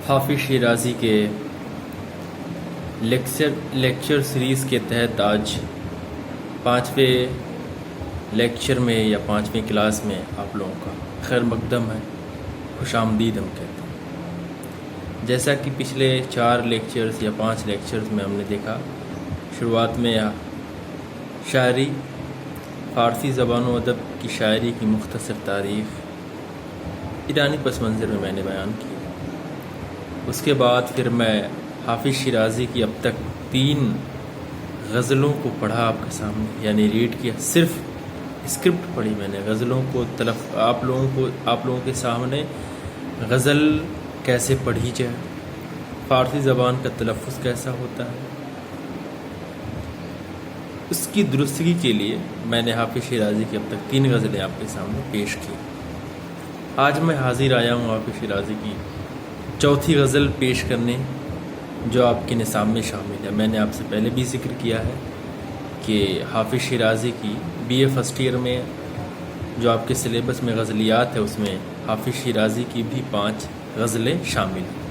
حافظ شیرازی کے lecture series کے تحت آج 5ویں لیکچر میں یا 5ویں کلاس میں آپ لوگوں کا خیر مقدم ہے، خوش آمدید ہم کہتے ہیں۔ جیسا کہ پچھلے 4 لیکچرز یا 5 لیکچرز میں ہم نے دیکھا، شروعات میں شاعری، فارسی زبان و ادب کی شاعری کی مختصر تاریخ ایرانی پس منظر میں نے بیان کی۔ اس کے بعد پھر میں حافظ شیرازی کی اب تک 3 غزلوں کو پڑھا آپ کے سامنے، یعنی ریڈ کیا، صرف اسکرپٹ پڑھی میں نے غزلوں کو، آپ لوگوں کے سامنے غزل کیسے پڑھی جائے، فارسی زبان کا تلفظ کیسا ہوتا ہے، اس کی درستگی کے لیے میں نے حافظ شیرازی کی اب تک 3 غزلیں آپ کے سامنے پیش کی۔ آج میں حاضر آیا ہوں حافظ شیرازی کی 4تھی غزل پیش کرنے، جو آپ کے نصاب میں شامل ہے۔ میں نے آپ سے پہلے بھی ذکر کیا ہے کہ حافظ شیرازی کی BA فرسٹ ایئر میں جو آپ کے سلیبس میں غزلیات ہے، اس میں حافظ شیرازی کی بھی 5 غزلیں شامل ہیں۔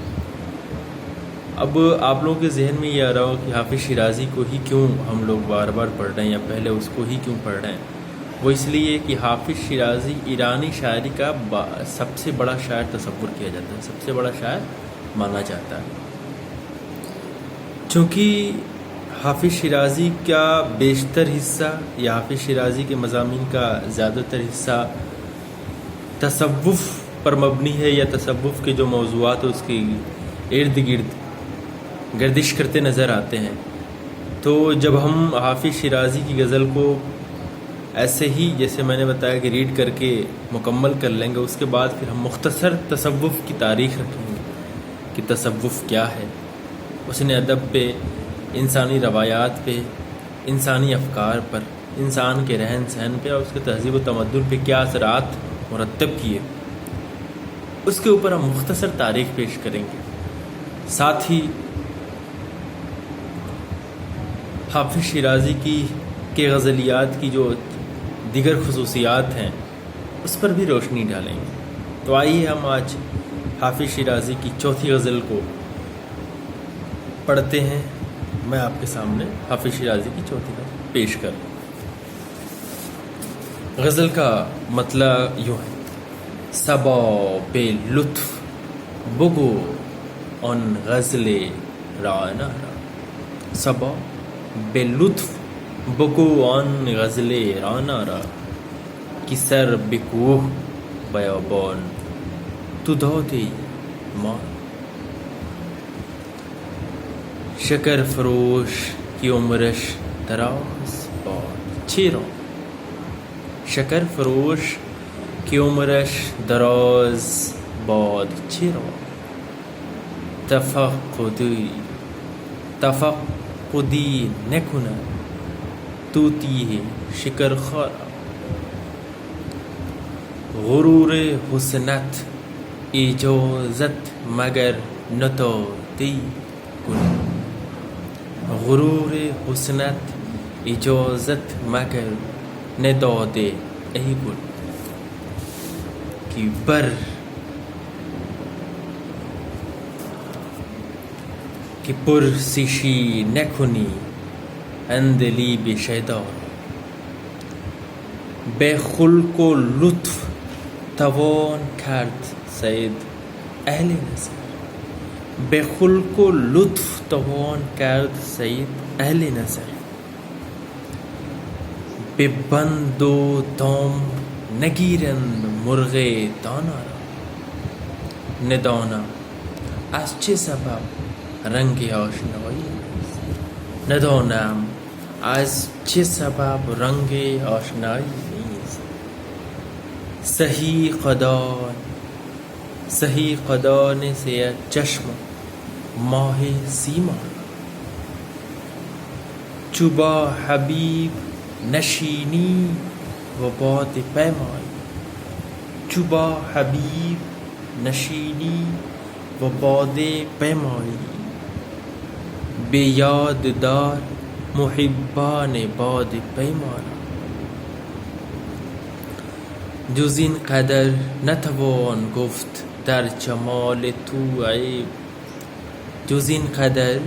اب آپ لوگوں کے ذہن میں یہ آ رہا ہو کہ حافظ شیرازی کو ہی کیوں ہم لوگ بار بار پڑھ رہے ہیں، یا پہلے اس کو ہی کیوں پڑھ رہے ہیں؟ وہ اس لیے کہ حافظ شیرازی ایرانی شاعری کا سب سے بڑا شاعر تصور کیا جاتا ہے، سب سے بڑا شاعر مانا جاتا ہے، چونکہ حافظ شیرازی کا بیشتر حصہ یا حافظ شیرازی کے مضامین کا زیادہ تر حصہ تصوف پر مبنی ہے، یا تصوف کے جو موضوعات اس کے ارد گرد گردش کرتے نظر آتے ہیں۔ تو جب ہم حافظ شیرازی کی غزل کو ایسے ہی جیسے میں نے بتایا کہ ریڈ کر کے مکمل کر لیں گے، اس کے بعد پھر ہم مختصر تصوف کی تاریخ رکھیں گے کہ تصوف کیا ہے، اس نے ادب پہ، انسانی روایات پہ، انسانی افکار پر، انسان کے رہن سہن پہ اور اس کے تہذیب و تمدن پہ کیا اثرات مرتب کیے، اس کے اوپر ہم مختصر تاریخ پیش کریں گے۔ ساتھ ہی حافظ شیرازی کے غزلیات کی جو دیگر خصوصیات ہیں اس پر بھی روشنی ڈالیں گے۔ تو آئیے ہم آج حافظ شیرازی کی 4تھی غزل کو پڑھتے ہیں۔ میں آپ کے سامنے حافظ شیرازی کی 4تھی غزل پیش کروں۔ غزل کا مطلب یوں ہے: صبا بے لطف بگو ان غزل رانا را، صبا بے لطف بگو ان غزل رانا را، کی سر بکوہ بیابان تو دادی ماں، شکر فروش کی عمرش دراز باد چیروں، شکر فروش کی عمرش دراز باد چیروں، تفقدی نکند توتی شکر خارا، غرور حسنت اجازت مگر نتادی گل، غرور حسنت اجازت مگر ندادے ای گل، کی بر کی پرسشی نکنی اندلی بے شیدار، بے خلق و لطف توان کرد سید اہل نظر، بے خلق و لطف توان کرد سید اہل نظر، بے بند و دام نگیرند مرغ دانا را، ندانا از چه سبب رنگ آشنایی، ندانم از چه سبب رنگ آشنایی نیست، سهی قدان سے چشم ماه سیما، چو با حبیب نشینی و باد پیمایی، چو با حبیب نشینی و باد پیمایی، به یاد دار محبان باد پیمانا، جز این قدر نتوان گفت در جمال تو عیب جز این قدر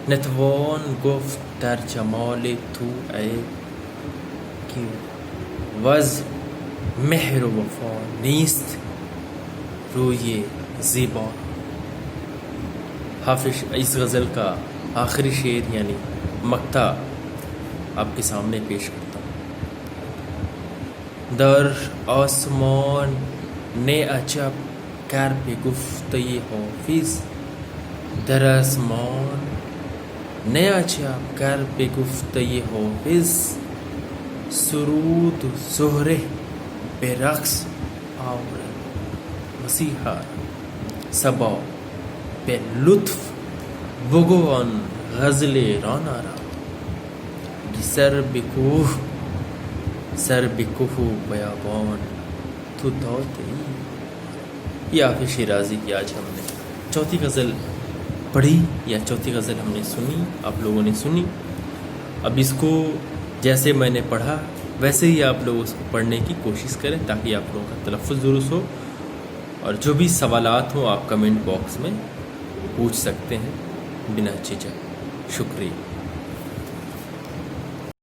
نتوان گفت در جمال تو عیب که وز مهر و وفا نیست روی زیبا. حافظ اس غزل کا آخری شعر یعنی مقطع آپ کے سامنے پیش کرتا ہوں. در آسمان نے عجب کر به گفته حافظ، در آسمان نے عجب کر به گفته حافظ، سرود زهره به رقص آورد مسیحا صبا به لطف بگوان غزل رانا را، سر به کوه و بیابان تو داتے. یہ حافظ شیرازی کی آج ہم نے چوتھی غزل پڑھی یا چوتھی غزل ہم نے سنی، آپ لوگوں نے سنی. اب اس کو جیسے میں نے پڑھا ویسے ہی آپ لوگ اس کو پڑھنے کی کوشش کریں تاکہ آپ لوگوں کا تلفظ درست ہو. اور جو بھی سوالات ہوں آپ کمنٹ باکس میں پوچھ سکتے ہیں بنا جھجک. شکریہ.